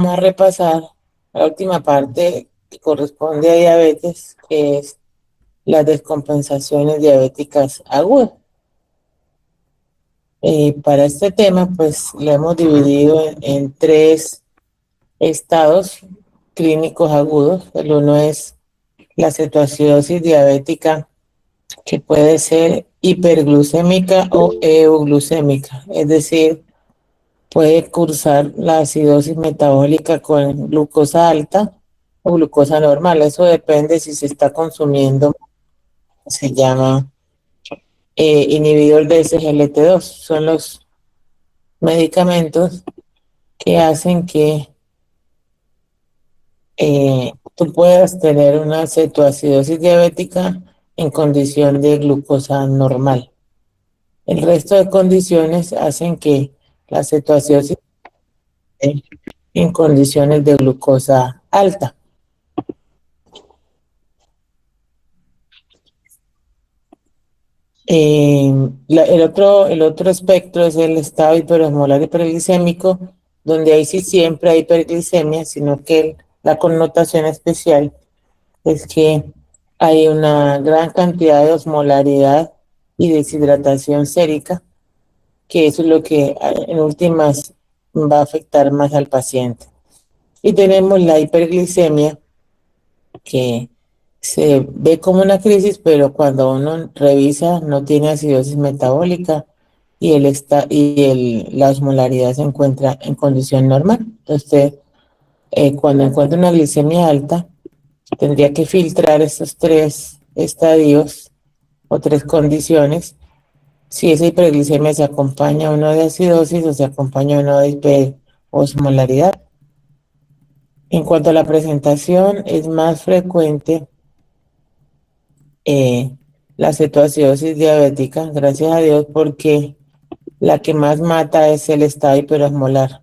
Vamos a repasar la última parte que corresponde a diabetes, que es las descompensaciones diabéticas agudas. Para este tema, pues lo hemos dividido en tres estados clínicos agudos. El uno es la cetoacidosis diabética, que puede ser hiperglucémica o euglucémica, es decir, puede cursar la acidosis metabólica con glucosa alta o glucosa normal. Eso depende si se está consumiendo, se llama inhibidor de SGLT2. Son los medicamentos que hacen que tú puedas tener una cetoacidosis diabética en condición de glucosa normal. El resto de condiciones hacen que la cetoacidosis esté en condiciones de glucosa alta. El otro espectro es el estado hiperosmolar hiperglicémico, donde ahí sí siempre hay hiperglicemia, sino que la connotación especial es que hay una gran cantidad de osmolaridad y deshidratación sérica, que eso es lo que en últimas va a afectar más al paciente. Y tenemos la hiperglicemia, que se ve como una crisis, pero cuando uno revisa no tiene acidosis metabólica y la osmolaridad se encuentra en condición normal. Entonces, cuando encuentra una glicemia alta, tendría que filtrar estos tres estadios o tres condiciones. Si esa hiperglicemia se acompaña a uno de acidosis o se acompaña a uno de hiperosmolaridad. En cuanto a la presentación, es más frecuente eh, la cetoacidosis diabética, gracias a Dios, porque la que más mata es el estado hiperosmolar.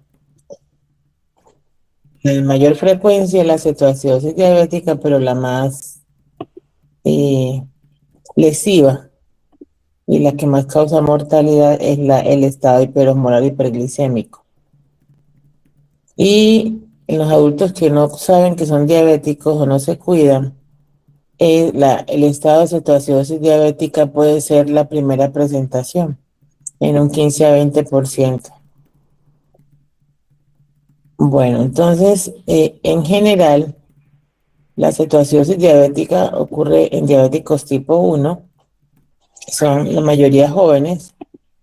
La mayor frecuencia es la cetoacidosis diabética, pero la más eh, lesiva y la que más causa mortalidad es el estado hiperosmolar hiperglicémico. Y en los adultos que no saben que son diabéticos o no se cuidan, el estado de cetoacidosis diabética puede ser la primera presentación en un 15 a 20%. Bueno, entonces, en general, la cetoacidosis diabética ocurre en diabéticos tipo 1, que son la mayoría jóvenes,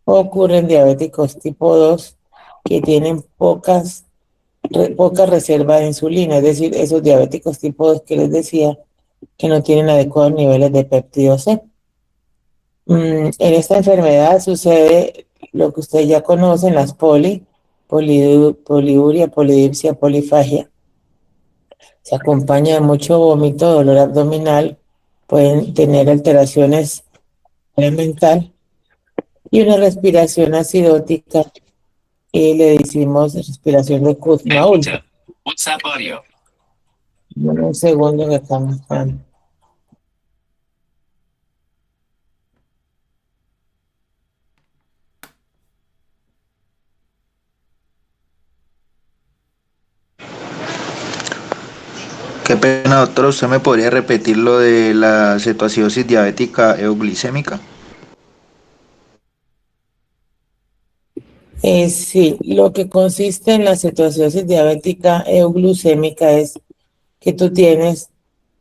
o ocurre en diabéticos tipo 2, que tienen poca reserva de insulina, es decir, esos diabéticos tipo 2 que les decía que no tienen adecuados niveles de péptido C. En esta enfermedad sucede lo que ustedes ya conocen, las poliuria, polidipsia, polifagia. Se acompaña de mucho vómito, dolor abdominal, pueden tener alteraciones mental y una respiración acidótica que le decimos respiración de Kussmaul. Un segundo que estamos dando. Qué pena, doctor, ¿usted me podría repetir lo de la cetoacidosis diabética euglicémica? Sí, lo que consiste en la cetoacidosis diabética euglucémica es que tú tienes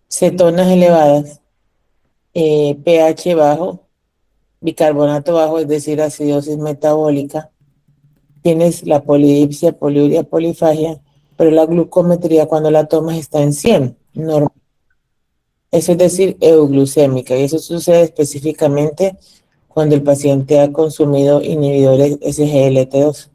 cetonas elevadas, pH bajo, bicarbonato bajo, es decir, acidosis metabólica. Tienes la polidipsia, poliuria, polifagia, pero la glucometría cuando la tomas está en 100, normal. Eso es decir, euglucémica, y eso sucede específicamente cuando el paciente ha consumido inhibidores SGLT2.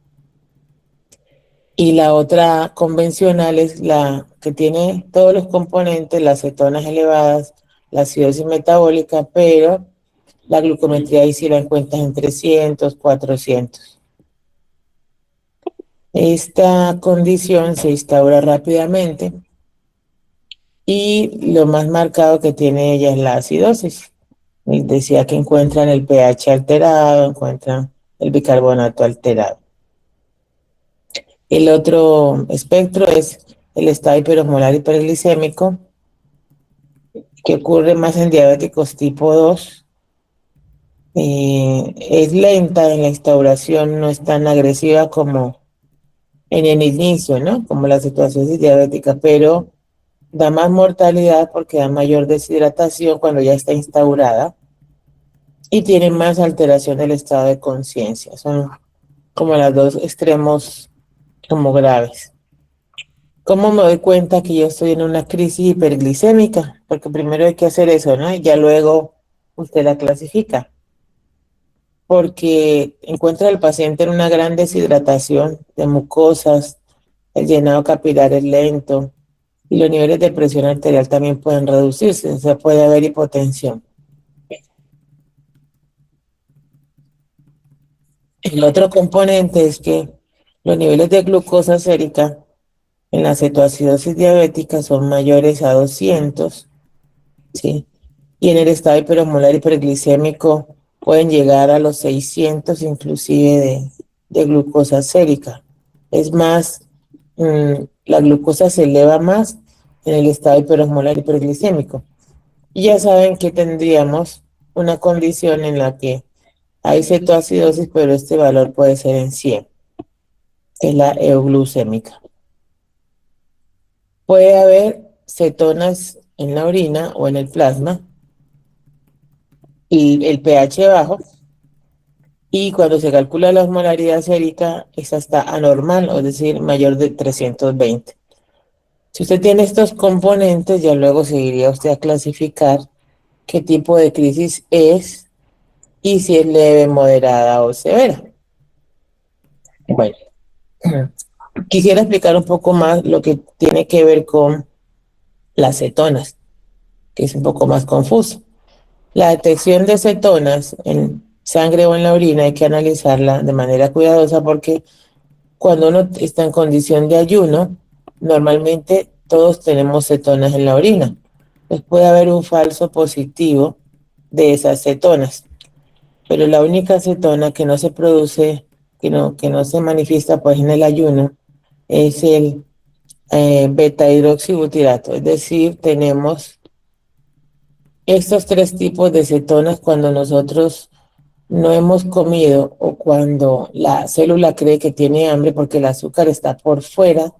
Y la otra convencional es la que tiene todos los componentes, las cetonas elevadas, la acidosis metabólica, pero la glucometría ahí sí la encuentras en 300, 400. Esta condición se instaura rápidamente y lo más marcado que tiene ella es la acidosis. Les decía que encuentran el pH alterado, encuentran el bicarbonato alterado. El otro espectro es el estado hiperosmolar hiperglicémico, que ocurre más en diabéticos tipo 2. Es lenta en la instauración, no es tan agresiva como en el inicio, ¿no? Como la situación diabética, pero da más mortalidad porque da mayor deshidratación cuando ya está instaurada y tiene más alteración del estado de conciencia. Son como los dos extremos como graves. ¿Cómo me doy cuenta que yo estoy en una crisis hiperglicémica? Porque primero hay que hacer eso, ¿no? Y ya luego usted la clasifica. Porque encuentra al paciente en una gran deshidratación de mucosas, el llenado capilar es lento y los niveles de presión arterial también pueden reducirse, o sea, puede haber hipotensión. El otro componente es que los niveles de glucosa sérica en la cetoacidosis diabética son mayores a 200, ¿sí? Y en el estado hiperosmolar hiperglicémico pueden llegar a los 600 inclusive de glucosa sérica. Es más, la glucosa se eleva más en el estado hiperosmolar hiperglicémico. Y ya saben que tendríamos una condición en la que hay cetoacidosis, pero este valor puede ser en 100, que es la euglucémica. Puede haber cetonas en la orina o en el plasma y el pH bajo, y cuando se calcula la osmolaridad sérica, esa está anormal, es decir, mayor de 320. Si usted tiene estos componentes, ya luego seguiría usted a clasificar qué tipo de crisis es y si es leve, moderada o severa. Bueno, quisiera explicar un poco más lo que tiene que ver con las cetonas, que es un poco más confuso. La detección de cetonas en sangre o en la orina hay que analizarla de manera cuidadosa porque cuando uno está en condición de ayuno, normalmente todos tenemos cetonas en la orina. Pues puede haber un falso positivo de esas cetonas, pero la única cetona que no se produce, que no se manifiesta pues en el ayuno, es el beta hidroxibutirato. Es decir, tenemos estos tres tipos de cetonas cuando nosotros no hemos comido o cuando la célula cree que tiene hambre porque el azúcar está por fuera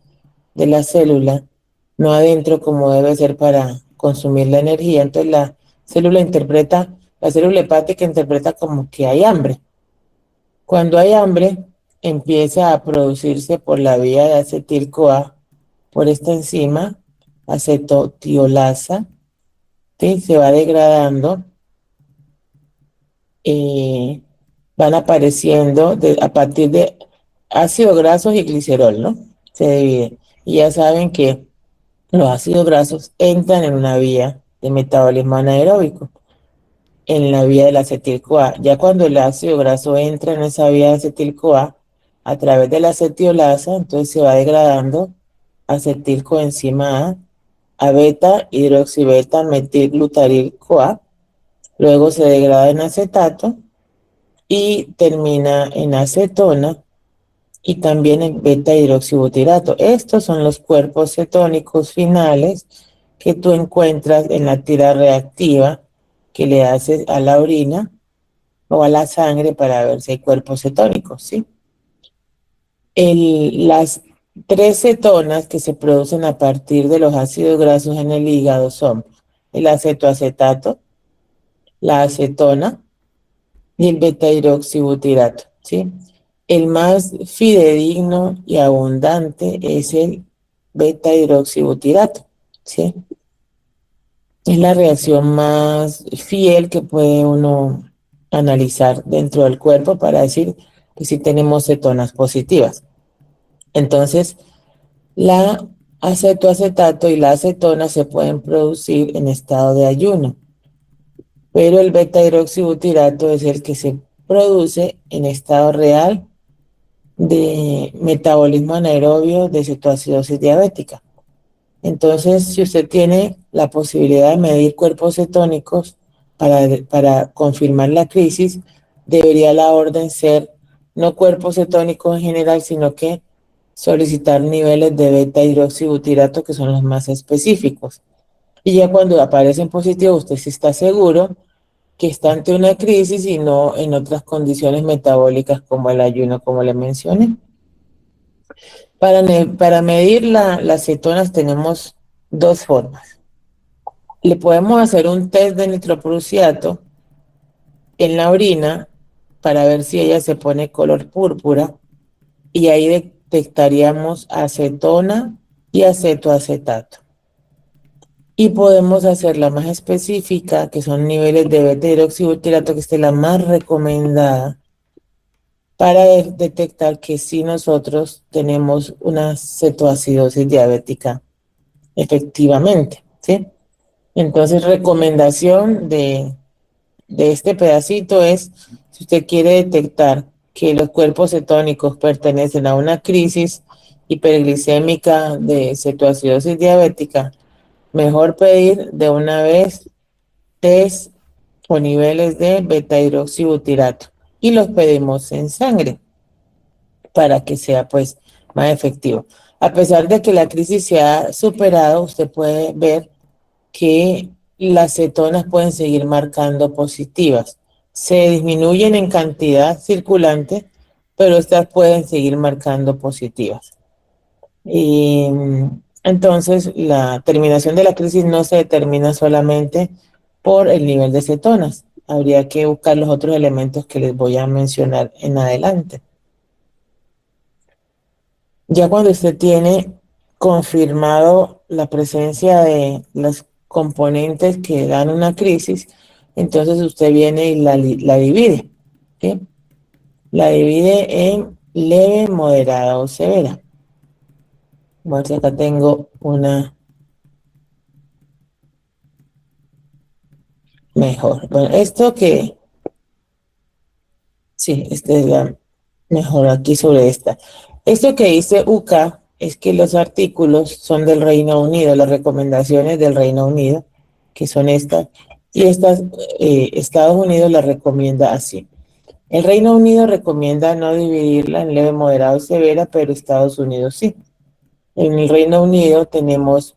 de la célula, no adentro como debe ser para consumir la energía. Entonces la célula hepática interpreta como que hay hambre. Cuando hay hambre, empieza a producirse por la vía de acetil-CoA, por esta enzima, acetotiolasa, ¿sí? Se va degradando, eh, van apareciendo a partir de ácidos grasos y glicerol, ¿no? Se divide. Y ya saben que los ácidos grasos entran en una vía de metabolismo anaeróbico, en la vía del acetil-CoA. Ya cuando el ácido graso entra en esa vía de acetil-CoA, a través de la acetiolasa, entonces se va degradando acetilcoenzima a beta hidroxibeta metilglutaril-CoA, luego se degrada en acetato y termina en acetona y también en beta hidroxibutirato. Estos son los cuerpos cetónicos finales que tú encuentras en la tira reactiva que le haces a la orina o a la sangre para ver si hay cuerpos cetónicos, ¿sí? Las tres cetonas que se producen a partir de los ácidos grasos en el hígado son el acetoacetato, la acetona y el beta-hidroxibutirato, ¿sí? El más fidedigno y abundante es el beta-hidroxibutirato, ¿sí? Es la reacción más fiel que puede uno analizar dentro del cuerpo para decir que sí tenemos cetonas positivas. Entonces, la acetoacetato y la acetona se pueden producir en estado de ayuno, pero el beta-hidroxibutirato es el que se produce en estado real de metabolismo anaerobio de cetoacidosis diabética. Entonces, si usted tiene la posibilidad de medir cuerpos cetónicos para confirmar la crisis, debería la orden ser no cuerpos cetónicos en general, sino que solicitar niveles de beta hidroxibutirato que son los más específicos. Y ya cuando aparecen positivos, usted sí está seguro que está ante una crisis y no en otras condiciones metabólicas como el ayuno, como le mencioné. Para medir las cetonas tenemos dos formas. Le podemos hacer un test de nitroprusiato en la orina para ver si ella se pone color púrpura y ahí detectaríamos acetona y acetoacetato. Y podemos hacerla más específica, que son niveles de beta hidroxibutirato, que es la más recomendada para detectar que sí nosotros tenemos una cetoacidosis diabética efectivamente, ¿sí? Entonces, recomendación de este pedacito es, si usted quiere detectar que los cuerpos cetónicos pertenecen a una crisis hiperglicémica de cetoacidosis diabética, mejor pedir de una vez test o niveles de beta hidroxibutirato y los pedimos en sangre para que sea pues más efectivo. A pesar de que la crisis se ha superado, usted puede ver que las cetonas pueden seguir marcando positivas. Se disminuyen en cantidad circulante, pero estas pueden seguir marcando positivas. Y entonces la terminación de la crisis no se determina solamente por el nivel de cetonas. Habría que buscar los otros elementos que les voy a mencionar en adelante. Ya cuando usted tiene confirmado la presencia de los componentes que dan una crisis, entonces usted viene y la divide, ¿sí? La divide en leve, moderada o severa. Bueno, acá tengo una mejor. Bueno, esto que, sí, esta es la mejor aquí sobre esta. Esto que dice UCA es que los artículos son del Reino Unido, las recomendaciones del Reino Unido, que son estas, y estas, Estados Unidos las recomienda así. El Reino Unido recomienda no dividirla en leve, moderado y severa, pero Estados Unidos sí. En el Reino Unido tenemos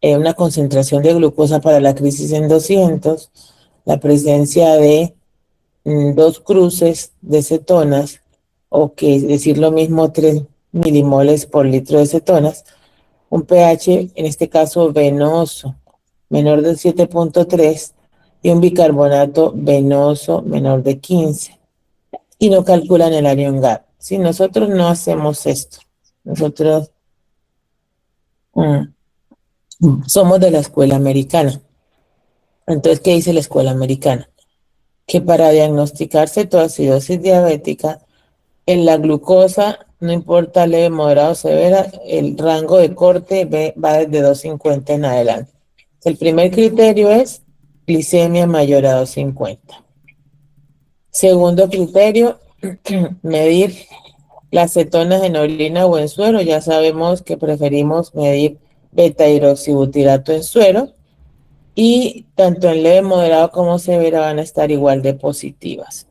una concentración de glucosa para la crisis en 200, la presencia de dos cruces de cetonas, o que es decir lo mismo, 3 milimoles por litro de cetonas, un pH, en este caso venoso, menor de 7.3 y un bicarbonato venoso menor de 15. Y no calculan el anion gap. Si nosotros no hacemos esto, nosotros somos de la escuela americana. Entonces, ¿qué dice la escuela americana? Que para diagnosticar cetoacidosis diabética, en la glucosa, no importa leve, moderado o severa, el rango de corte va desde 250 en adelante. El primer criterio es glicemia mayor a 250. Segundo criterio, medir las cetonas en orina o en suero. Ya sabemos que preferimos medir beta hidroxibutirato en suero y tanto en leve, moderado como severa van a estar igual de positivas.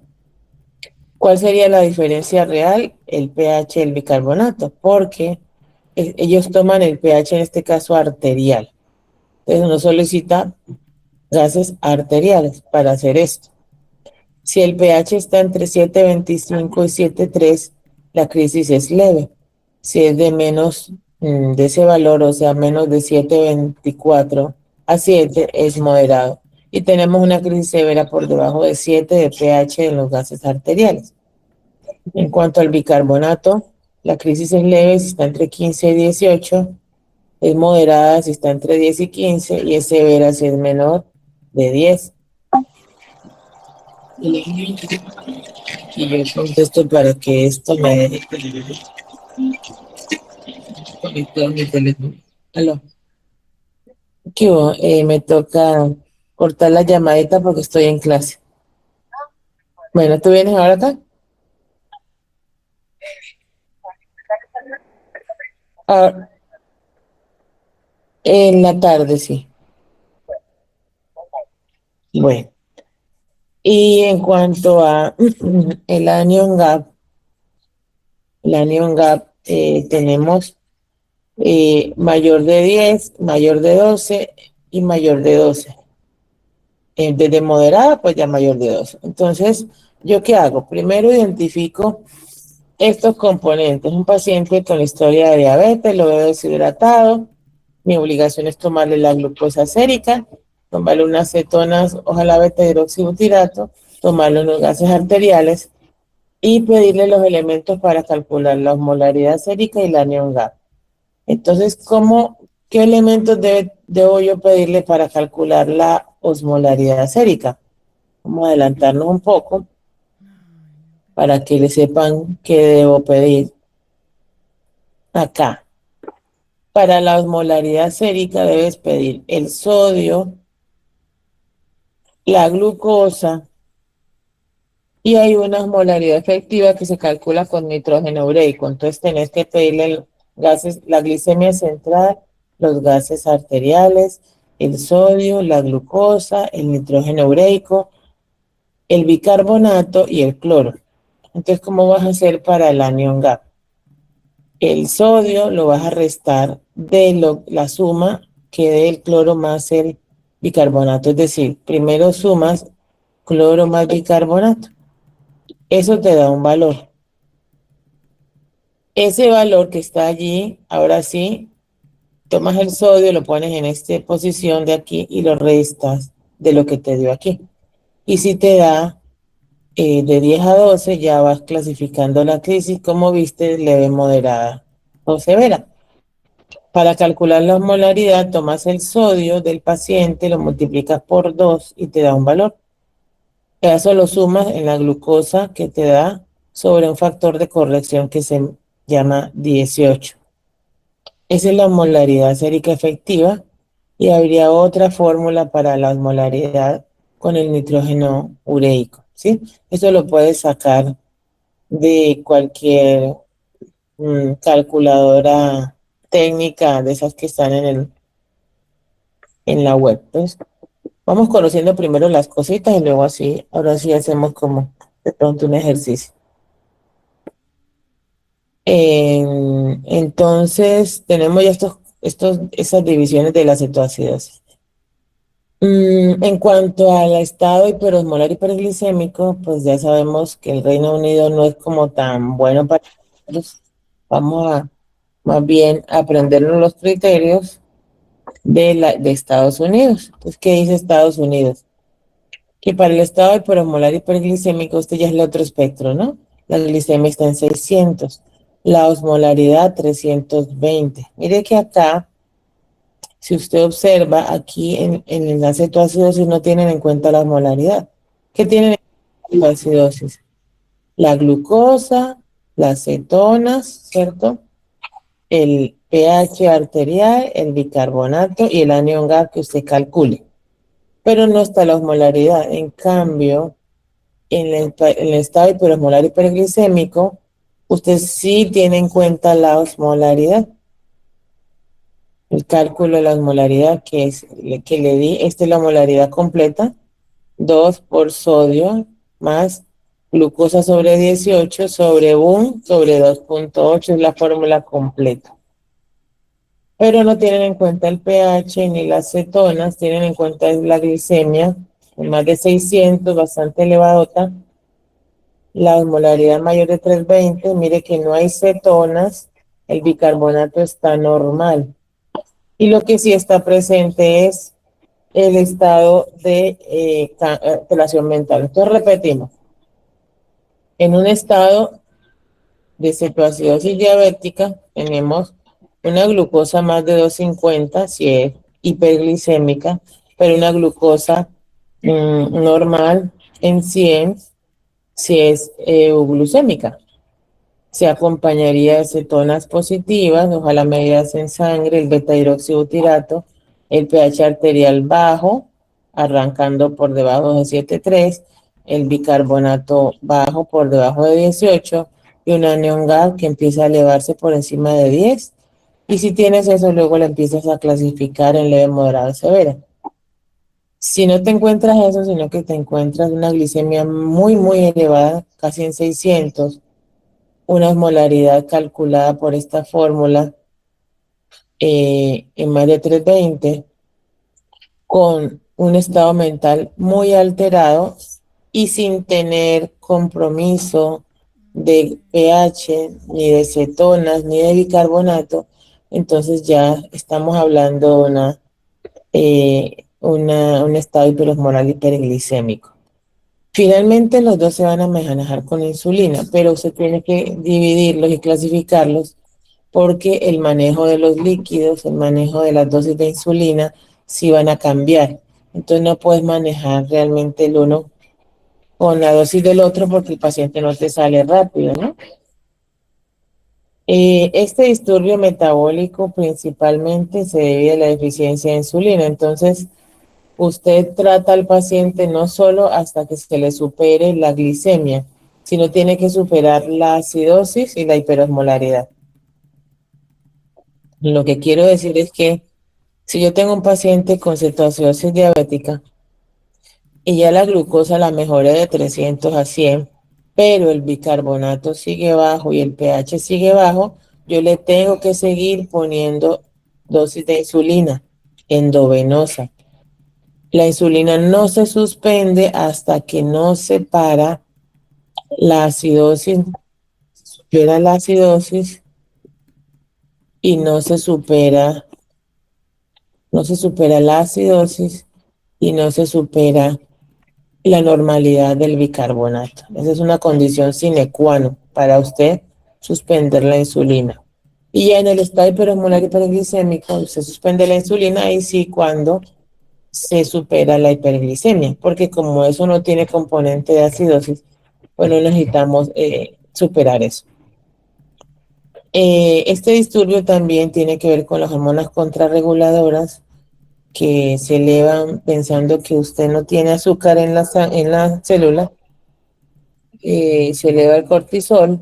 ¿Cuál sería la diferencia real? El pH del bicarbonato, porque ellos toman el pH en este caso arterial. Entonces uno solicita gases arteriales para hacer esto. Si el pH está entre 7.25 y 7.3, la crisis es leve. Si es de menos de ese valor, o sea, menos de 7.24 a 7, es moderado. Y tenemos una crisis severa por debajo de 7 de pH en los gases arteriales. En cuanto al bicarbonato, la crisis es leve si está entre 15 y 18, es moderada si está entre 10 y 15 y es severa si es menor de 10. Y yo contesto para que esto me deje conectado mi teléfono. Aló. ¿Qué hubo? Me toca cortar la llamadita porque estoy en clase. Bueno, ¿tú vienes ahora acá? Ah, en la tarde, sí. Bueno. Y en cuanto a el anion gap tenemos mayor de 10, mayor de 12 y mayor de 12. Desde moderada, pues ya mayor de 12. Entonces, ¿yo qué hago? Primero identifico estos componentes. Un paciente con historia de diabetes, lo veo deshidratado. Mi obligación es tomarle la glucosa sérica, tomarle unas cetonas, ojalá beta hidroxibutirato, tomarle unos gases arteriales y pedirle los elementos para calcular la osmolaridad sérica y la neon gap. Entonces, ¿qué elementos debo yo pedirle para calcular la osmolaridad sérica? Vamos a adelantarnos un poco para que le sepan qué debo pedir acá. Para la osmolaridad sérica debes pedir el sodio, la glucosa y hay una osmolaridad efectiva que se calcula con nitrógeno ureico. Entonces tenés que pedirle gases, la glicemia central, los gases arteriales, el sodio, la glucosa, el nitrógeno ureico, el bicarbonato y el cloro. Entonces, ¿cómo vas a hacer para el anion gap? El sodio lo vas a restar de la suma que dé el cloro más el bicarbonato. Es decir, primero sumas cloro más bicarbonato. Eso te da un valor. Ese valor que está allí, ahora sí, tomas el sodio, lo pones en esta posición de aquí y lo restas de lo que te dio aquí. Y si te da de 10 a 12, ya vas clasificando la crisis, como viste, leve, moderada o severa. Para calcular la osmolaridad, tomas el sodio del paciente, lo multiplicas por 2 y te da un valor. Eso lo sumas en la glucosa que te da sobre un factor de corrección que se llama 18. Esa es la osmolaridad sérica efectiva y habría otra fórmula para la osmolaridad con el nitrógeno ureico, ¿sí? Eso lo puedes sacar de cualquier calculadora técnica de esas que están en la web. Entonces, vamos conociendo primero las cositas y luego así, ahora sí hacemos como de pronto un ejercicio. Entonces, tenemos ya esas divisiones de la cetoacidosis. En cuanto al estado hiperosmolar hiperglicémico, pues ya sabemos que el Reino Unido no es como tan bueno para nosotros. Vamos a más bien aprendernos los criterios de Estados Unidos. Entonces, ¿qué dice Estados Unidos? Que para el estado hiperosmolar hiperglicémico, usted ya es el otro espectro, ¿no? La glicemia está en 600, la osmolaridad 320. Mire que acá, si usted observa, aquí en la cetoacidosis no tienen en cuenta la osmolaridad. ¿Qué tienen en cuenta la cetoacidosis? La glucosa, las cetonas, ¿cierto? El pH arterial, el bicarbonato y el anion gap que usted calcule. Pero no está la osmolaridad. En cambio, en el estado hiperosmolar hiperglicémico, usted sí tiene en cuenta la osmolaridad. El cálculo de la osmolaridad que le di, esta es la osmolaridad completa, 2 por sodio más glucosa sobre 18 sobre 1 sobre 2,8 es la fórmula completa. Pero no tienen en cuenta el pH ni las cetonas, tienen en cuenta la glicemia, en más de 600, bastante elevadota. La osmolaridad mayor de 320, mire que no hay cetonas, el bicarbonato está normal. Y lo que sí está presente es el estado de alteración mental. Entonces repetimos, en un estado de cetoacidosis diabética tenemos una glucosa más de 250 si es hiperglicémica, pero una glucosa normal en 100 si es euglucémica. Se acompañaría de cetonas positivas, ojalá medidas en sangre, el beta hidroxibutirato, el pH arterial bajo, arrancando por debajo de 7,3, el bicarbonato bajo por debajo de 18 y una neon gap que empieza a elevarse por encima de 10. Y si tienes eso, luego la empiezas a clasificar en leve, moderada, severa. Si no te encuentras eso, sino que te encuentras una glicemia muy, muy elevada, casi en 600, una osmolaridad calculada por esta fórmula en más de 320, con un estado mental muy alterado y sin tener compromiso de pH, ni de cetonas, ni de bicarbonato, entonces ya estamos hablando de un estado hiperosmolar hiperglicémico. Finalmente los dos se van a manejar con insulina, pero se tiene que dividirlos y clasificarlos porque el manejo de los líquidos, el manejo de las dosis de insulina, sí van a cambiar. Entonces no puedes manejar realmente el uno con la dosis del otro porque el paciente no te sale rápido, ¿no? Este disturbio metabólico principalmente se debe a la deficiencia de insulina. Entonces, usted trata al paciente no solo hasta que se le supere la glicemia, sino tiene que superar la acidosis y la hiperosmolaridad. Lo que quiero decir es que si yo tengo un paciente con cetoacidosis diabética y ya la glucosa la mejoré de 300 a 100, pero el bicarbonato sigue bajo y el pH sigue bajo, yo le tengo que seguir poniendo dosis de insulina endovenosa. La insulina no se suspende hasta que no se para la acidosis, supera la acidosis y no se supera la acidosis y no se supera la normalidad del bicarbonato. Esa es una condición sine qua non para usted suspender la insulina. Y ya en el estado hiperosmolar hiperglicémico se suspende la insulina y sí cuando se supera la hiperglicemia, porque como eso no tiene componente de acidosis, pues no necesitamos superar eso. Este disturbio también tiene que ver con las hormonas contrarreguladoras que se elevan pensando que usted no tiene azúcar en la célula. Se eleva el cortisol,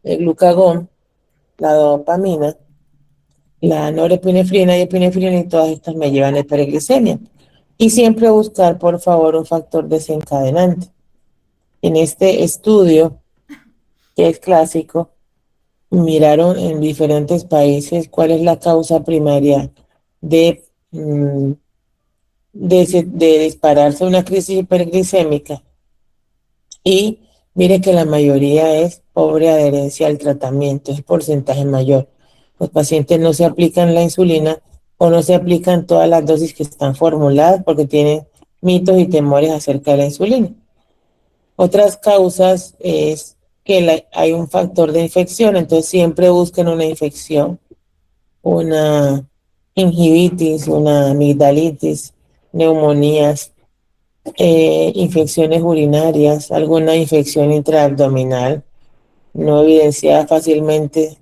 el glucagón, la dopamina, la norepinefrina y epinefrina, y todas estas me llevan a hiperglicemia. Y siempre buscar, por favor, un factor desencadenante. En este estudio, que es clásico, miraron en diferentes países cuál es la causa primaria de, de dispararse una crisis hiperglicémica. Y mire que la mayoría es pobre adherencia al tratamiento, es porcentaje mayor. Los pacientes no se aplican la insulina o no se aplican todas las dosis que están formuladas porque tienen mitos y temores acerca de la insulina. Otras causas es que hay un factor de infección, entonces siempre busquen una infección, una gingivitis, una amigdalitis, neumonías, infecciones urinarias, alguna infección intraabdominal no evidenciada fácilmente,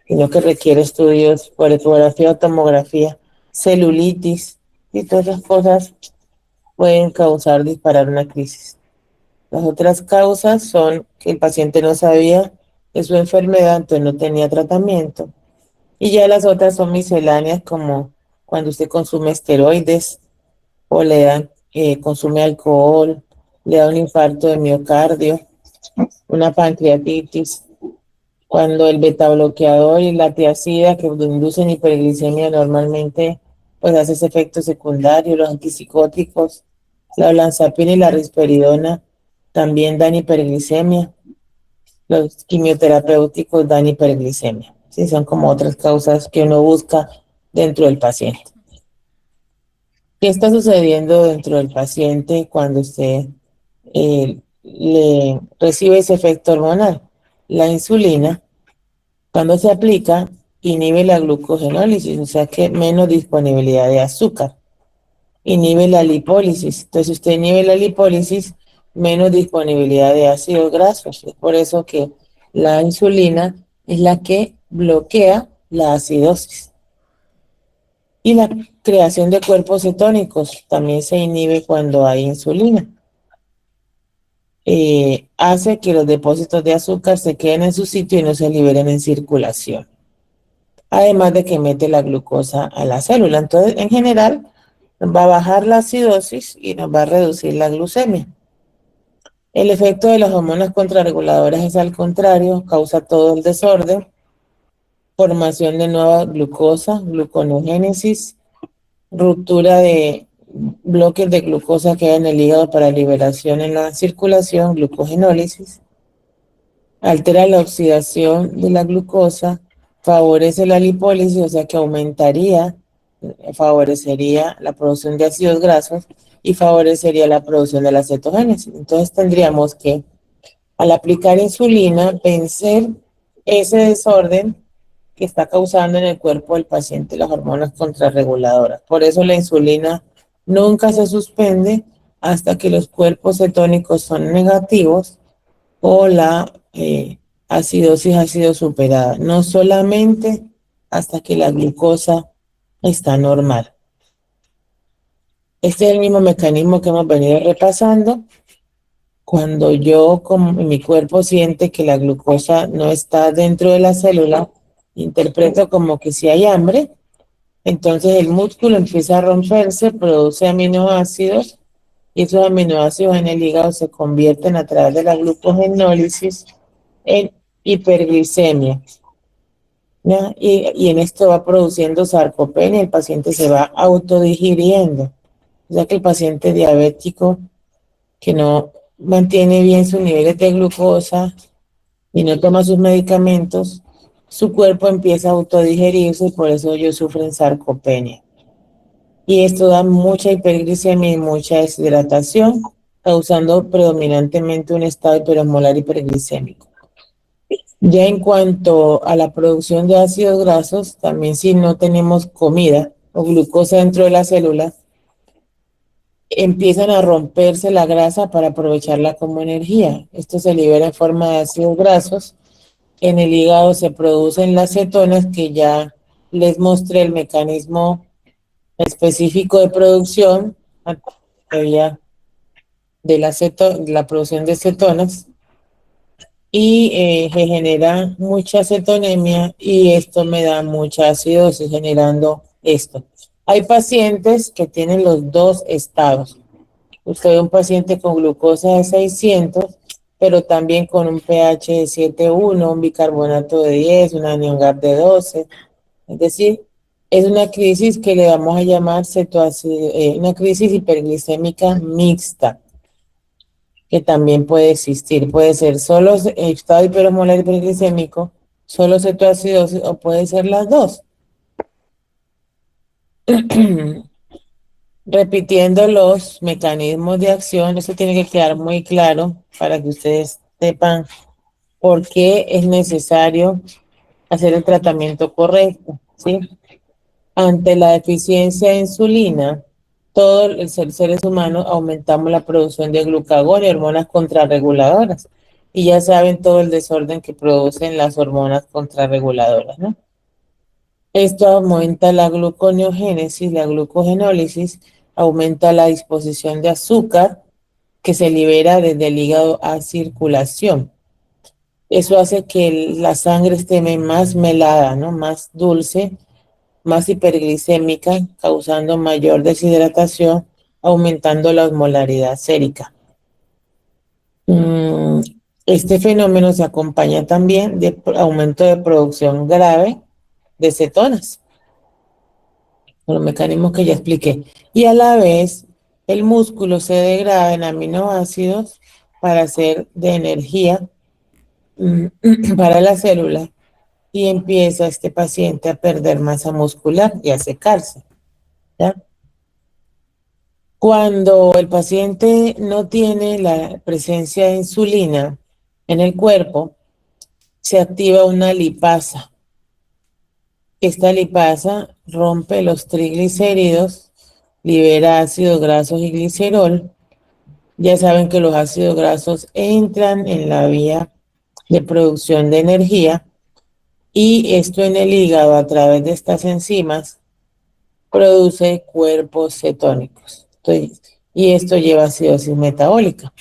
sino que requiere estudios por ecografía o tomografía, celulitis, y todas esas cosas pueden causar disparar una crisis. Las otras causas son que el paciente no sabía de su enfermedad, entonces no tenía tratamiento. Y ya las otras son misceláneas, como cuando usted consume esteroides o consume alcohol, le da un infarto de miocardio, una pancreatitis, cuando el betabloqueador y la tiazida que inducen hiperglicemia normalmente pues hace ese efecto secundario, los antipsicóticos, la olanzapina y la risperidona también dan hiperglicemia, los quimioterapéuticos dan hiperglicemia. Sí, son como otras causas que uno busca dentro del paciente. ¿Qué está sucediendo dentro del paciente cuando usted le recibe ese efecto hormonal? La insulina, cuando se aplica, inhibe la glucogenólisis, o sea que menos disponibilidad de azúcar. Inhibe la lipólisis. Entonces, si usted inhibe la lipólisis, menos disponibilidad de ácidos grasos. Es por eso que la insulina es la que bloquea la acidosis. Y la creación de cuerpos cetónicos también se inhibe cuando hay insulina. Hace que los depósitos de azúcar se queden en su sitio y no se liberen en circulación. Además de que mete la glucosa a la célula. Entonces, en general, va a bajar la acidosis y nos va a reducir la glucemia. El efecto de las hormonas contrarreguladoras es al contrario, causa todo el desorden, formación de nueva glucosa, gluconeogénesis, ruptura de bloques de glucosa que hay en el hígado para liberación en la circulación, glucogenólisis, altera la oxidación de la glucosa, favorece la lipólisis, o sea que favorecería la producción de ácidos grasos y favorecería la producción de la cetogénesis. Entonces tendríamos que, al aplicar insulina, vencer ese desorden que está causando en el cuerpo del paciente las hormonas contrarreguladoras. Por eso la insulina nunca se suspende hasta que los cuerpos cetónicos son negativos o la acidosis ha sido superada, no solamente hasta que la glucosa está normal. Este es el mismo mecanismo que hemos venido repasando. Cuando yo, como mi cuerpo siente que la glucosa no está dentro de la célula, interpreto como que si hay hambre, entonces el músculo empieza a romperse, produce aminoácidos y esos aminoácidos en el hígado se convierten a través de la glucogenólisis en hiperglicemia, ¿ya? Y en esto va produciendo sarcopenia, el paciente se va autodigiriendo, ya que el paciente diabético que no mantiene bien sus niveles de glucosa y no toma sus medicamentos, su cuerpo empieza a autodigerirse y por eso ellos sufren sarcopenia. Y esto da mucha hiperglicemia y mucha deshidratación, causando predominantemente un estado hiperosmolar hiperglicémico. Ya en cuanto a la producción de ácidos grasos, también si no tenemos comida o glucosa dentro de la célula, empiezan a romperse la grasa para aprovecharla como energía. Esto se libera en forma de ácidos grasos. En el hígado se producen las cetonas, que ya les mostré el mecanismo específico de producción de la producción de cetonas y se genera mucha cetonemia y esto me da mucha acidosis generando esto. Hay pacientes que tienen los dos estados. Usted ve un paciente con glucosa de 600, pero también con un pH de 7,1, un bicarbonato de 10, una anión GAP de 12. Es decir, es una crisis que le vamos a llamar una crisis hiperglicémica mixta, que también puede existir. Puede ser solo estado hiperosmolar hiperglicémico, solo cetoacidosis o puede ser las dos. Repitiendo los mecanismos de acción, eso tiene que quedar muy claro para que ustedes sepan por qué es necesario hacer el tratamiento correcto, ¿sí? Ante la deficiencia de insulina, todos los seres humanos aumentamos la producción de glucagón y hormonas contrarreguladoras. Y ya saben todo el desorden que producen las hormonas contrarreguladoras, ¿no? Esto aumenta la gluconeogénesis, la glucogenólisis, aumenta la disposición de azúcar que se libera desde el hígado a circulación. Eso hace que la sangre esté más melada, ¿no? Más dulce, más hiperglicémica, causando mayor deshidratación, aumentando la osmolaridad sérica. Este fenómeno se acompaña también de aumento de producción grave de cetonas, por los mecanismos que ya expliqué. Y a la vez, el músculo se degrada en aminoácidos para hacer de energía para la célula y empieza este paciente a perder masa muscular y a secarse, ¿ya? Cuando el paciente no tiene la presencia de insulina en el cuerpo, se activa una lipasa. Esta lipasa rompe los triglicéridos, libera ácidos grasos y glicerol. Ya saben que los ácidos grasos entran en la vía de producción de energía y esto en el hígado a través de estas enzimas produce cuerpos cetónicos. Y esto lleva a acidosis metabólica.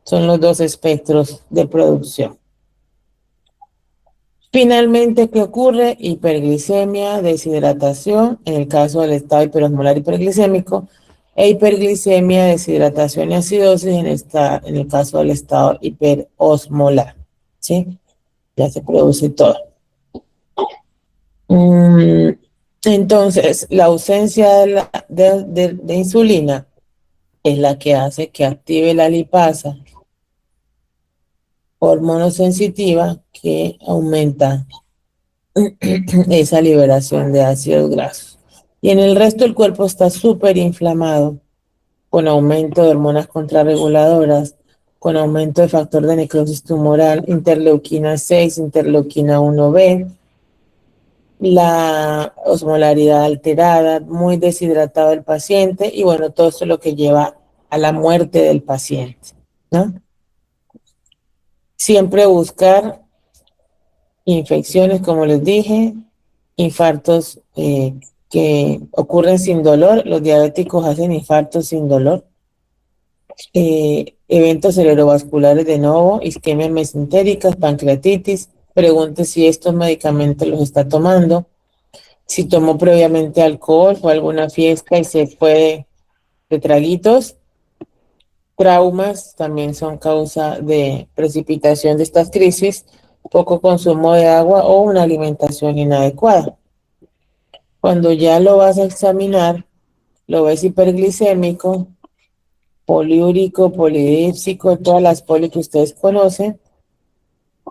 Son los dos espectros de producción. Finalmente, ¿qué ocurre? Hiperglicemia, deshidratación, en el caso del estado hiperosmolar hiperglicémico, e hiperglicemia, deshidratación y acidosis en el caso del estado hiperosmolar. ¿Sí? Ya se produce todo. Mm, entonces, la ausencia de insulina es la que hace que active la lipasa, hormona sensitiva que aumenta esa liberación de ácidos grasos. Y en el resto del cuerpo está súper inflamado, con aumento de hormonas contrarreguladoras, con aumento de factor de necrosis tumoral, interleuquina 6, interleuquina 1B, la osmolaridad alterada, muy deshidratado el paciente y bueno, todo esto es lo que lleva a la muerte del paciente, ¿no? Siempre buscar infecciones, como les dije, infartos que ocurren sin dolor, los diabéticos hacen infartos sin dolor, eventos cerebrovasculares de nuevo, isquemias mesentéricas, pancreatitis, pregunte si estos medicamentos los está tomando, si tomó previamente alcohol, fue a alguna fiesta y se fue de traguitos. Traumas también son causa de precipitación de estas crisis, poco consumo de agua o una alimentación inadecuada. Cuando ya lo vas a examinar, lo ves hiperglicémico, poliúrico, polidípsico, todas las poli que ustedes conocen,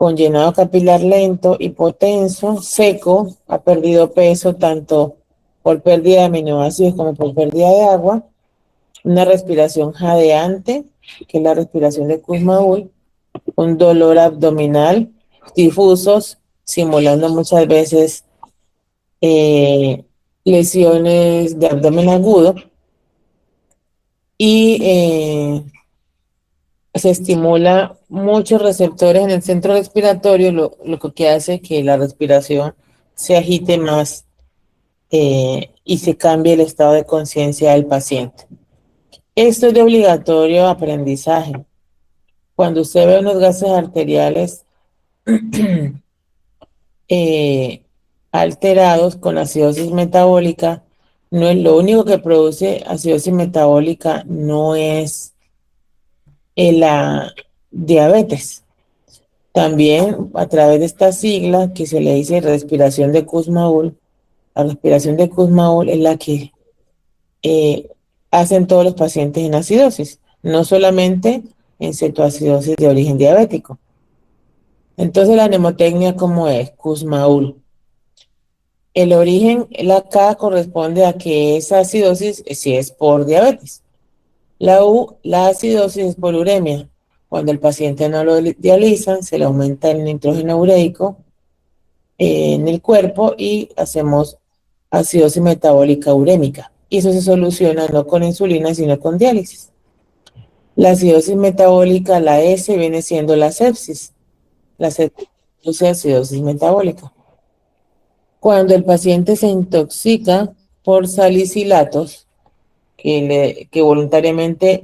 con llenado capilar lento, hipotenso, seco, ha perdido peso tanto por pérdida de aminoácidos como por pérdida de agua, una respiración jadeante, que es la respiración de Kussmaul, un dolor abdominal, difusos, simulando muchas veces eh, lesiones de abdomen agudo y se estimula muchos receptores en el centro respiratorio, lo que hace que la respiración se agite más y se cambie el estado de conciencia del paciente. Esto es de obligatorio aprendizaje. Cuando usted ve unos gases arteriales eh, alterados con acidosis metabólica, no es lo único que produce acidosis metabólica, no es la diabetes. También a través de esta sigla que se le dice respiración de Kussmaul, la respiración de Kussmaul es la que eh, hacen todos los pacientes en acidosis, no solamente en cetoacidosis de origen diabético. Entonces la mnemotecnia, ¿cómo es? Kussmaul. El origen, la K corresponde a que esa acidosis si es por diabetes. La U, la acidosis es por uremia. Cuando el paciente no lo dializan, se le aumenta el nitrógeno ureico en el cuerpo y hacemos acidosis metabólica urémica. Y eso se soluciona no con insulina, sino con diálisis. La acidosis metabólica, la S, viene siendo la sepsis. La sepsis produce acidosis metabólica. Cuando el paciente se intoxica por salicilatos, que voluntariamente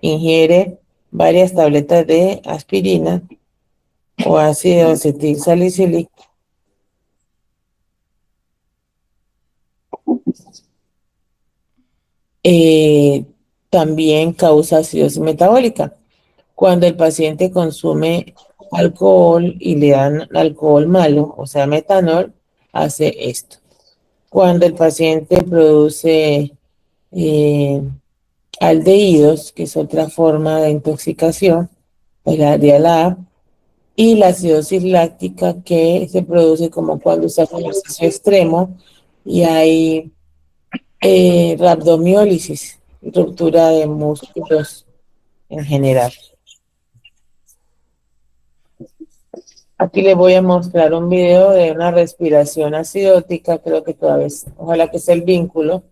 ingiere varias tabletas de aspirina o ácido acetilsalicílico, eh, también causa acidosis metabólica. Cuando el paciente consume alcohol y le dan alcohol malo, o sea, metanol, hace esto. Cuando el paciente produce eh, aldehídos, que es otra forma de intoxicación, pues la dialab, y la acidosis láctica que se produce como cuando se hace ejercicio extremo y hay rabdomiólisis, ruptura de músculos en general. Aquí les voy a mostrar un video de una respiración acidótica, creo que todavía es, ojalá que sea el vínculo.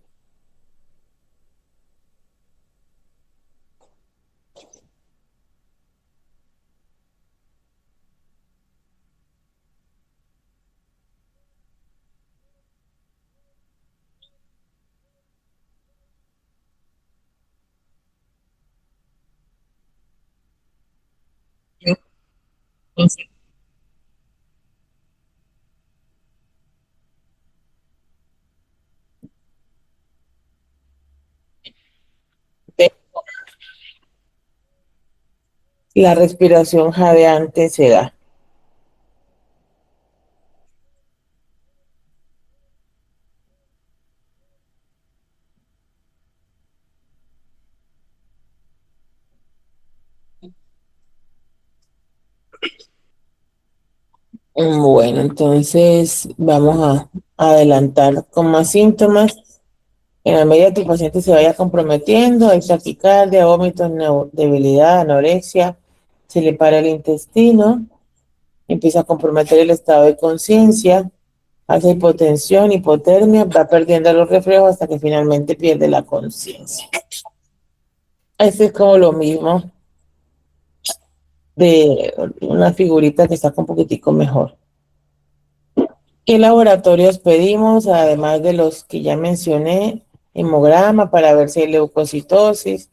La respiración jadeante se da. Bueno, entonces vamos a adelantar con más síntomas. En la medida que el paciente se vaya comprometiendo, hay taquicardia, vómitos, debilidad, anorexia, se le para el intestino, empieza a comprometer el estado de conciencia, hace hipotensión, hipotermia, va perdiendo los reflejos hasta que finalmente pierde la conciencia. Este es como lo mismo de una figurita que está un poquitico mejor. ¿Qué laboratorios pedimos? Además de los que ya mencioné, hemograma para ver si hay leucocitosis,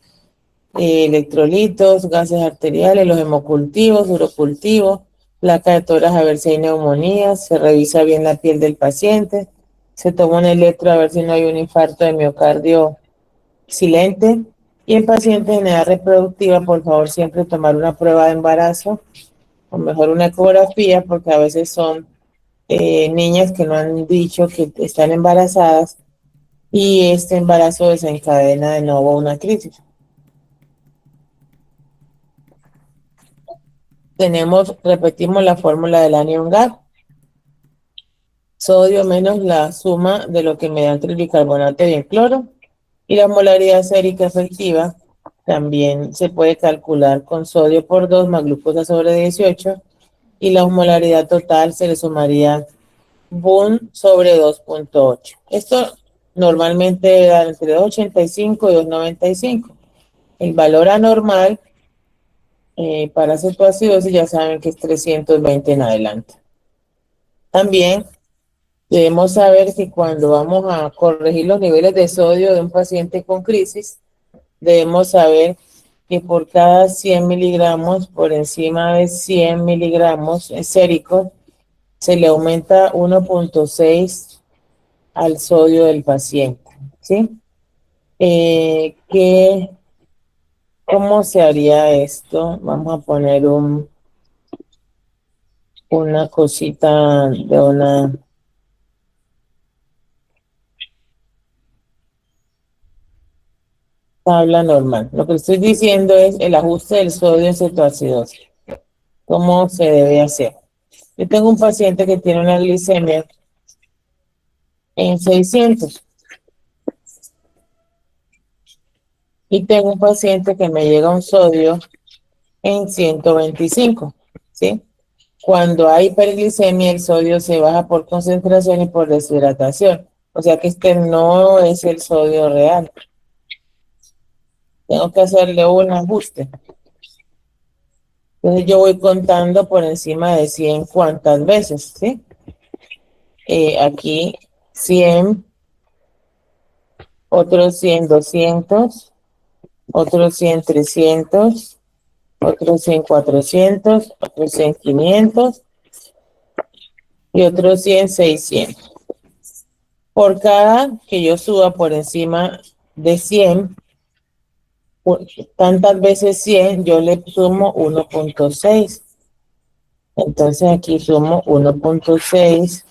electrolitos, gases arteriales, los hemocultivos, urocultivos, placa de tórax a ver si hay neumonía, se revisa bien la piel del paciente, se toma un electro a ver si no hay un infarto de miocardio silente. Y en pacientes en edad reproductiva, por favor, siempre tomar una prueba de embarazo, o mejor una ecografía, porque a veces son niñas que no han dicho que están embarazadas y este embarazo desencadena de nuevo una crisis. Repetimos la fórmula del anion GAP, sodio menos la suma de lo que me da entre el bicarbonato y el cloro, y la molaridad sérica efectiva también se puede calcular con sodio por 2 más glucosa sobre 18, y la osmolaridad total se le sumaría BUN sobre 2.8. Esto normalmente da entre 2.85 y 2.95. El valor anormal para cetoacidosis ya saben que es 320 en adelante. También debemos saber que cuando vamos a corregir los niveles de sodio de un paciente con crisis, debemos saber que por cada 100 miligramos, por encima de 100 miligramos séricos, se le aumenta 1.6 al sodio del paciente, ¿sí? ¿Cómo se haría esto? Vamos a poner una cosita de una tabla normal. Lo que estoy diciendo es el ajuste del sodio en cetoacidosis. ¿Cómo se debe hacer? Yo tengo un paciente que tiene una glicemia en 600 y tengo un paciente que me llega un sodio en 125, ¿sí? Cuando hay hiperglicemia, el sodio se baja por concentración y por deshidratación. O sea que este no es el sodio real. Tengo que hacerle un ajuste. Entonces yo voy contando por encima de 100 cuántas veces, ¿sí? Aquí 100, otros 100, 200, otros 100, 300, otros 100, 400, otros 100, 500 y otros 100, 600. Por cada que yo suba por encima de 100, tantas veces 100, yo le sumo 1.6. Entonces aquí sumo 1.6,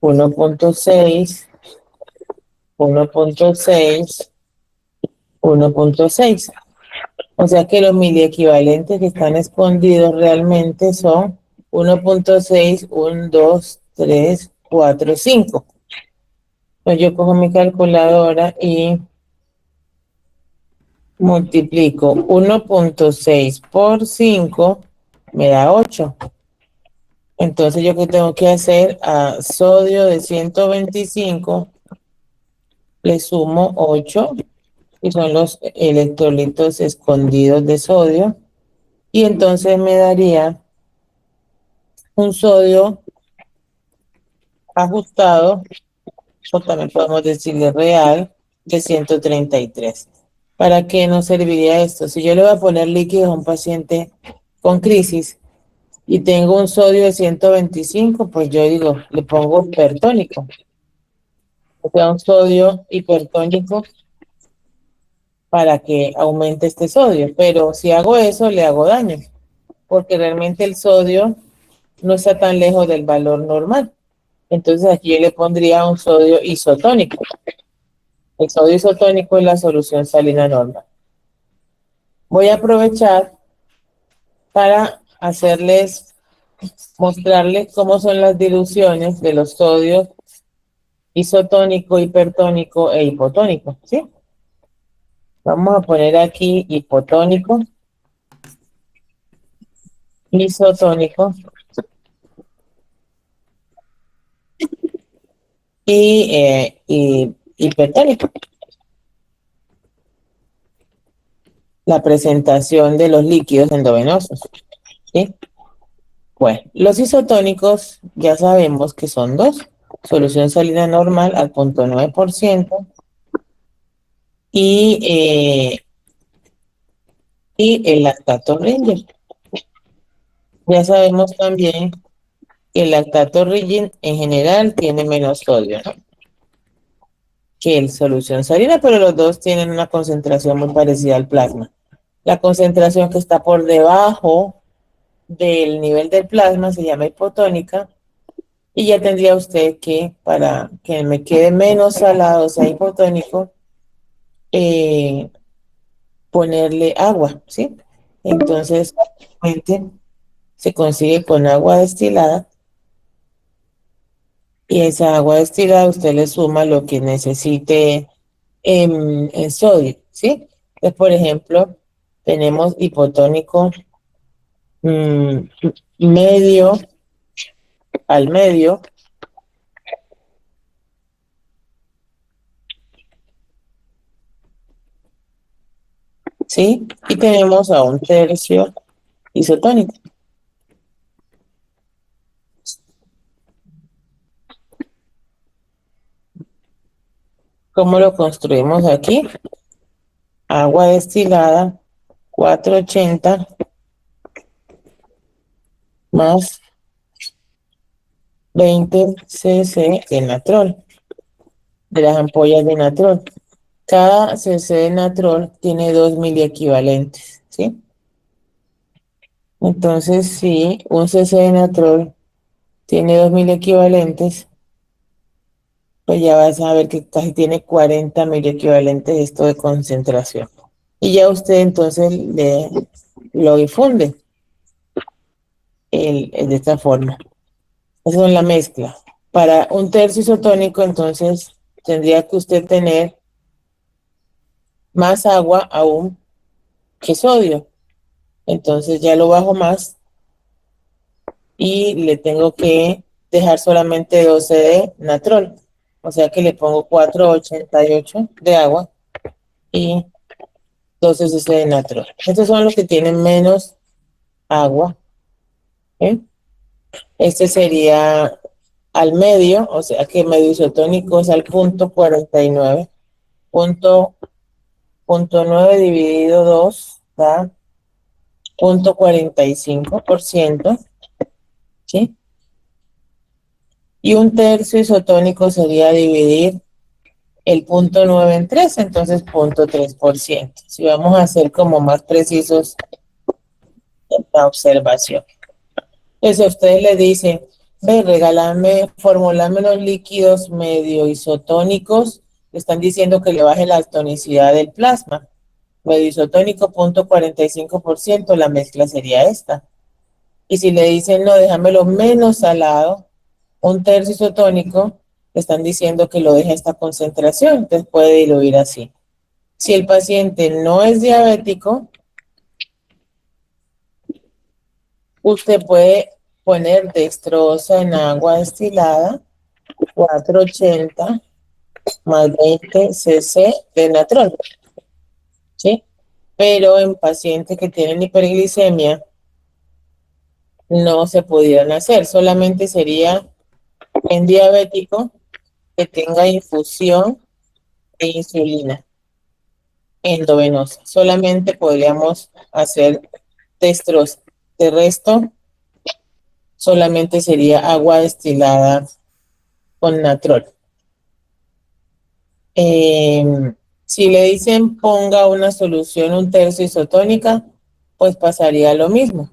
1.6, 1.6, 1.6. O sea que los miliequivalentes que están escondidos realmente son 1.6, 1, 2, 3, 4, 5. Pues yo cojo mi calculadora y multiplico 1.6 por 5, me da 8. Entonces yo qué tengo que hacer a sodio de 125 le sumo 8, que son los electrolitos escondidos de sodio, y entonces me daría un sodio ajustado, o también podemos decirle real, de 133. ¿Para qué nos serviría esto? Si yo le voy a poner líquidos a un paciente con crisis y tengo un sodio de 125, pues yo digo, le pongo hipertónico. O sea, un sodio hipertónico para que aumente este sodio, pero si hago eso le hago daño, porque realmente el sodio no está tan lejos del valor normal. Entonces aquí yo le pondría un sodio isotónico. El sodio isotónico es la solución salina normal. Voy a aprovechar para mostrarles cómo son las diluciones de los sodios isotónico, hipertónico e hipotónico, ¿sí? Vamos a poner aquí hipotónico, isotónico y hipertónico. La presentación de los líquidos endovenosos, ¿sí? Bueno, los isotónicos ya sabemos que son dos. Solución salina normal al 0,9% y, y el lactato Ringer. Ya sabemos también que el lactato Ringer en general tiene menos sodio, ¿no?, que el solución salina, pero los dos tienen una concentración muy parecida al plasma. La concentración que está por debajo del nivel del plasma se llama hipotónica. Y ya tendría usted que, para que me quede menos salado, o sea, hipotónico, eh, ponerle agua, ¿sí? Entonces, obviamente, se consigue con agua destilada y esa agua destilada usted le suma lo que necesite en sodio, ¿sí? Entonces, por ejemplo, tenemos hipotónico mm, medio al medio, ¿sí? Y tenemos a un tercio isotónico. ¿Cómo lo construimos aquí? Agua destilada 480 más 20 cc de natrol, de las ampollas de natrol. Cada cc de natrol tiene 2 miliequivalentes, ¿sí? Entonces, si un cc de natrol tiene 2 miliequivalentes, pues ya vas a ver que casi tiene 40 miliequivalentes esto de concentración. Y ya usted entonces lo difunde de esta forma. Esa es la mezcla. Para un tercio isotónico, entonces, tendría que usted tener más agua aún que sodio. Entonces ya lo bajo más y le tengo que dejar solamente 12 de natrol. O sea que le pongo 488 de agua y 12 cc de natrol. Estos son los que tienen menos agua, ¿eh? Este sería al medio, o sea que medio isotónico es al 0,49. Punto 9 dividido 2 da 0,45%, ¿sí? Y un tercio isotónico sería dividir el 0,9 en 3, entonces 0,3%. Si vamos a ser como más precisos en la observación. Entonces, a ustedes le dicen, ve, regálame, formulame los líquidos medio isotónicos, le están diciendo que le baje la tonicidad del plasma. Medio isotónico 0,45%, la mezcla sería esta. Y si le dicen, no, déjamelo menos salado, un tercio isotónico, le están diciendo que lo deje a esta concentración, entonces puede diluir así. Si el paciente no es diabético, usted puede poner dextrosa en agua destilada, 480 más 20 cc de natrol, ¿sí? Pero en pacientes que tienen hiperglicemia, no se pudieran hacer, solamente sería en diabético que tenga infusión de insulina endovenosa. Solamente podríamos hacer dextrosa. De resto, solamente sería agua destilada con natrol. Si le dicen ponga una solución un tercio isotónica, pues pasaría lo mismo.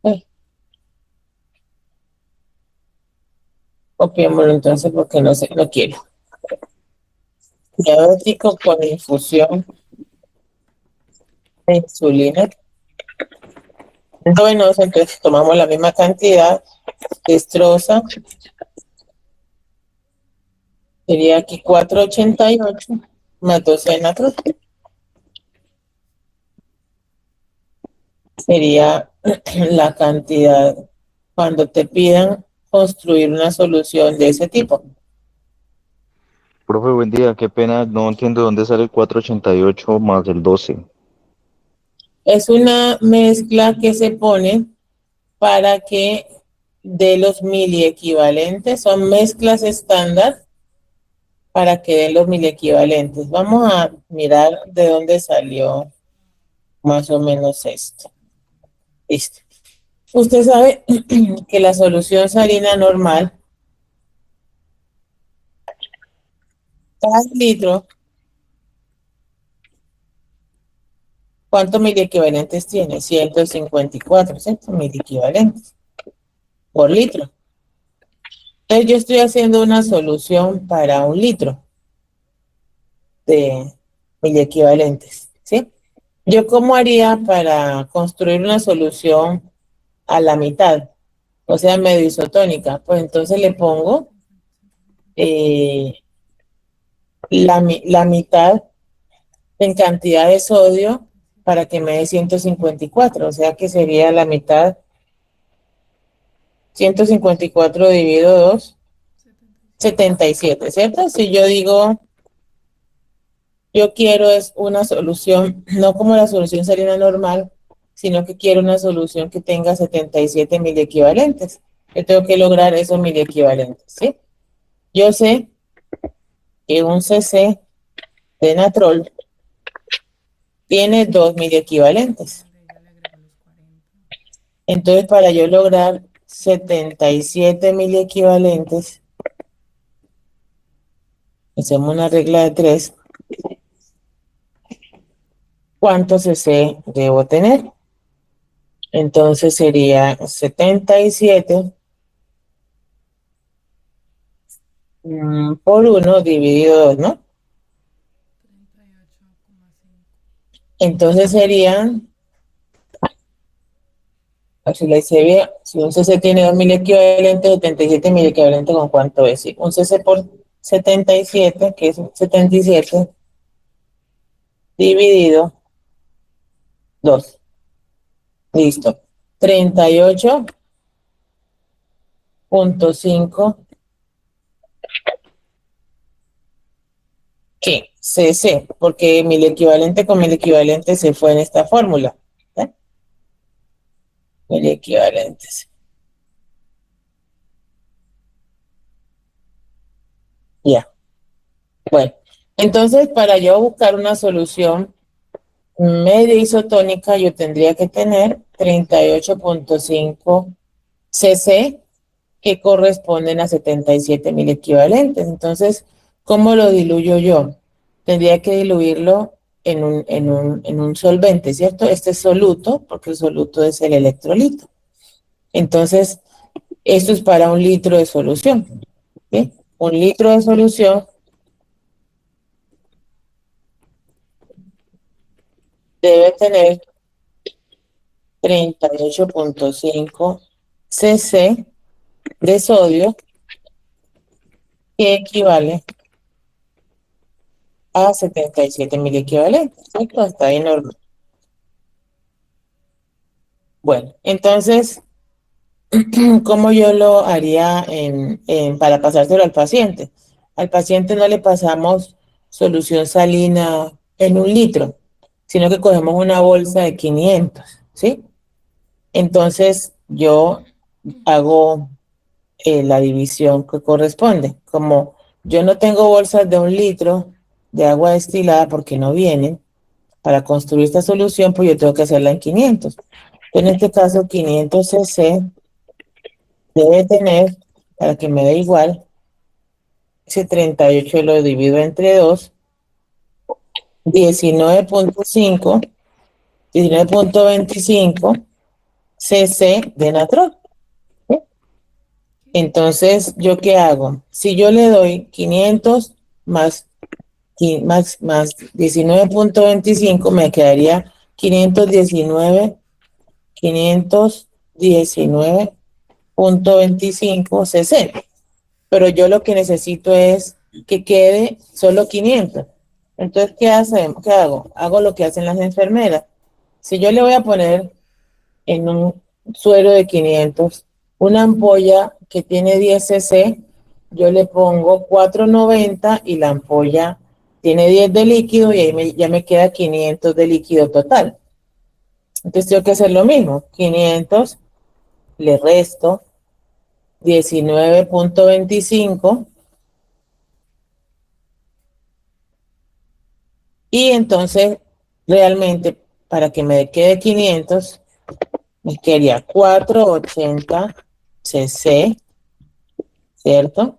Eh, Copiémoslo entonces porque no sé, no quiero. Diabético con infusión de insulina. Bueno, entonces tomamos la misma cantidad, destroza, sería aquí 488 más 12 natros, sería la cantidad cuando te pidan construir una solución de ese tipo. Profe, buen día. Qué pena, no entiendo dónde sale el 488 más el 12. Es una mezcla que se pone para que de los miliequivalentes, son mezclas estándar para que den los miliequivalentes. Vamos a mirar de dónde salió más o menos esto. Listo. Usted sabe que la solución salina normal, cada litro, ¿cuántos miliequivalentes tiene? 154, ¿cierto? Miliequivalentes por litro. Entonces yo estoy haciendo una solución para un litro de miliequivalentes, ¿sí? ¿Yo cómo haría para construir una solución a la mitad? O sea, medio isotónica. Pues entonces le pongo eh, la mitad en cantidad de sodio para que me dé 154. O sea que sería la mitad, 154 dividido 2, 77, ¿cierto? Si yo digo, yo quiero es una solución, no como la solución salina normal, sino que quiero una solución que tenga 77 mil equivalentes. Yo tengo que lograr esos mil equivalentes, ¿sí? Yo sé que un cc de natrol tiene 2000 equivalentes. Entonces, para yo lograr 77 mil equivalentes, hacemos una regla de 3. ¿Cuántos cc debo tener? Entonces sería 77 por 1 dividido 2, ¿no? Entonces serían, si la hice bien, si un cc tiene 2000 equivalentes, 77 mil equivalentes, ¿con cuánto es? Sí, un cc por 77, que es 77, dividido 2. Listo. 38.5, ¿qué? cc, porque mil equivalente con mil equivalente se fue en esta fórmula. ¿Eh? Mil equivalentes. Ya. Bueno, entonces para yo buscar una solución media isotónica, yo tendría que tener 38.5 cc que corresponden a 77 mil equivalentes. Entonces, ¿cómo lo diluyo yo? Tendría que diluirlo en un solvente, ¿cierto? Este es soluto, porque el soluto es el electrolito. Entonces, esto es para un litro de solución. ¿Sí? Un litro de solución debe tener 38.5 cc de sodio, que equivale a 77 mil equivalentes. ¿Cierto? Está ahí normal. Bueno, entonces, ¿cómo yo lo haría para pasárselo al paciente? Al paciente no le pasamos solución salina en un litro, sino que cogemos una bolsa de 500, ¿sí? Entonces, yo hago la división que corresponde. Como yo no tengo bolsas de un litro de agua destilada porque no vienen, para construir esta solución, pues yo tengo que hacerla en 500. En este caso, 500 cc debe tener, para que me dé igual, ese 38 lo divido entre 2, 19.5, 19.25 cc de natrol. Entonces, ¿yo qué hago? Si yo le doy 500 más, más 19.25, me quedaría 519, 519.25 cc. Pero yo lo que necesito es que quede solo 500. Entonces, ¿qué hacemos? ¿Qué hago? Hago lo que hacen las enfermeras. Si yo le voy a poner en un suero de 500 una ampolla que tiene 10 cc, yo le pongo 490 y la ampolla tiene 10 de líquido y ahí ya me queda 500 de líquido total. Entonces tengo que hacer lo mismo. 500, le resto 19.25 y entonces realmente para que me quede 500 me quedaría 480 cc, ¿cierto?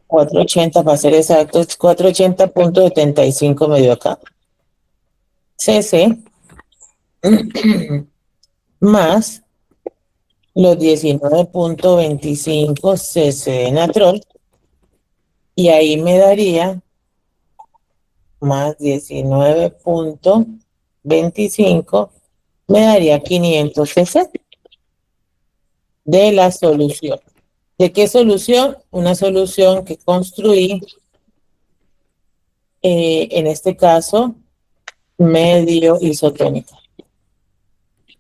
480 para ser exactos, 480.75 me dio acá. cc más los 19.25 cc de natrol y ahí me daría más 19.25 me daría 500 cc de la solución. ¿De qué solución? Una solución que construí, en este caso, medio isotónica.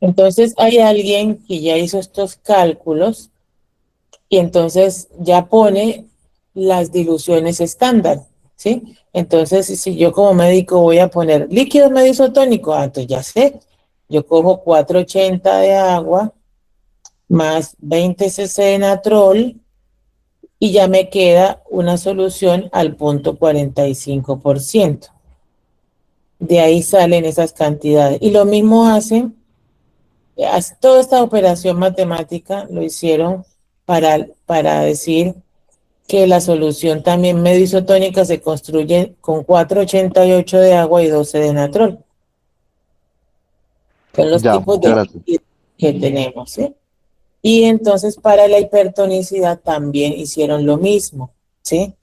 Entonces hay alguien que ya hizo estos cálculos y entonces ya pone las diluciones estándar, ¿sí? Entonces, si yo como médico voy a poner líquido medio isotónico, entonces ya sé, yo cojo 480 de agua más 20 cc de natrol y ya me queda una solución al 0.45%. De ahí salen esas cantidades. Y lo mismo hacen, toda esta operación matemática lo hicieron para decir que la solución también medio isotónica se construye con 488 de agua y 12 de natrol. Son los Ya, tipos muchas de gracias. que tenemos, ¿sí? Y entonces para la hipertonicidad también hicieron lo mismo, ¿sí?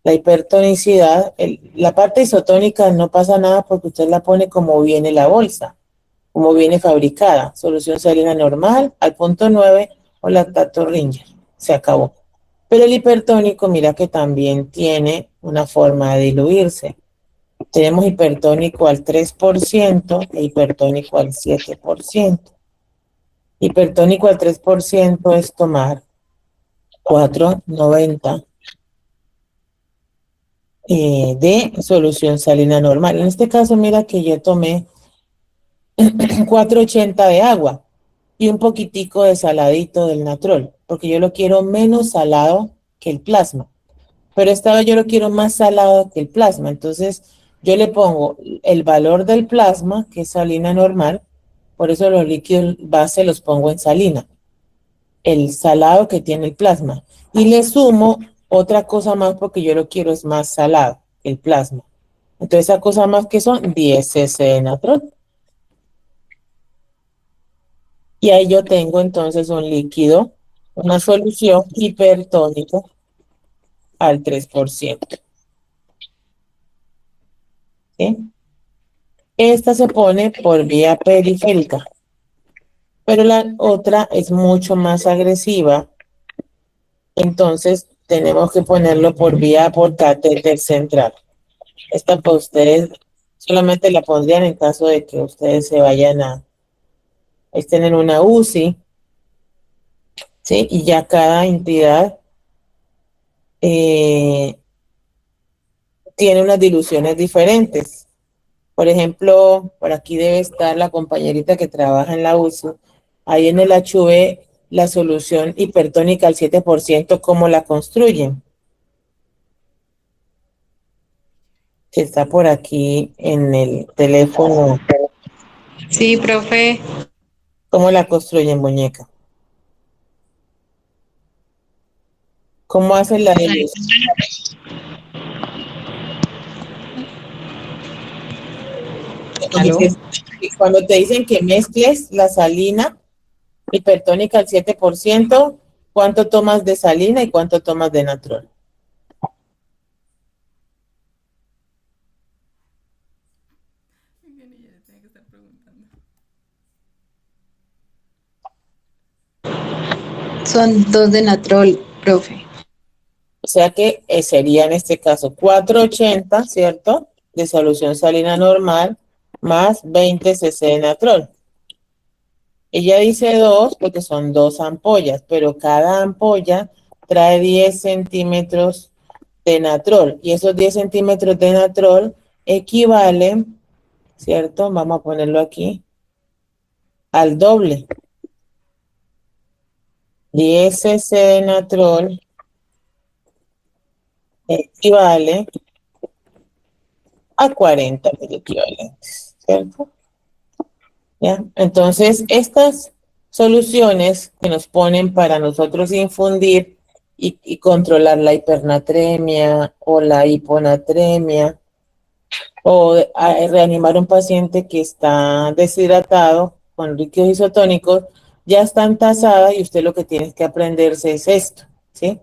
La hipertonicidad, la parte isotónica no pasa nada porque usted la pone como viene la bolsa, como viene fabricada. Solución salina normal, al punto 9 o lactato Ringer. Se acabó. Pero el hipertónico, mira que también tiene una forma de diluirse. Tenemos hipertónico al 3% e hipertónico al 7%. Hipertónico al 3% es tomar 490 de solución salina normal. En este caso, mira que yo tomé 480 de agua y un poquitico de saladito del natrol, porque yo lo quiero menos salado que el plasma. Pero esta vez yo lo quiero más salado que el plasma. Entonces, yo le pongo el valor del plasma, que es salina normal, por eso los líquidos base los pongo en salina, el salado que tiene el plasma. Y le sumo otra cosa más porque yo lo quiero es más salado que el plasma. Entonces, esa cosa más que son 10 cc de natrol. Y ahí yo tengo entonces un líquido, una solución hipertónica al 3%. ¿Sí? Esta se pone por vía periférica, pero la otra es mucho más agresiva, entonces tenemos que ponerlo por catéter central. Esta para ustedes solamente la pondrían en caso de que ustedes se vayan estén en una UCI, ¿sí? Y ya cada entidad eh, tiene unas diluciones diferentes. Por ejemplo, por aquí debe estar la compañerita que trabaja en la UCI. Ahí en el HV, la solución hipertónica al 7%, ¿cómo la construyen? Que está por aquí en el teléfono. Sí, profe. ¿Cómo la construyen, muñeca? ¿Cómo hacen la dilución? ¿Aló? Cuando te dicen que mezcles la salina hipertónica al 7%, ¿cuánto tomas de salina y cuánto tomas de natrol? Son 2 de natrol, profe. O sea que sería en este caso 480, ¿cierto? De solución salina normal más 20 cc de natrol. Ella dice 2 porque son 2 ampollas, pero cada ampolla trae 10 centímetros de natrol. Y esos 10 centímetros de natrol equivalen, ¿cierto? Vamos a ponerlo aquí, al doble. 10 cc de natrol equivale a 40 equivalentes, ¿cierto? ¿Ya? Entonces, estas soluciones que nos ponen para nosotros infundir y controlar la hipernatremia o la hiponatremia o reanimar a un paciente que está deshidratado con líquidos isotónicos, ya están tasadas y usted lo que tiene que aprenderse es esto, ¿sí?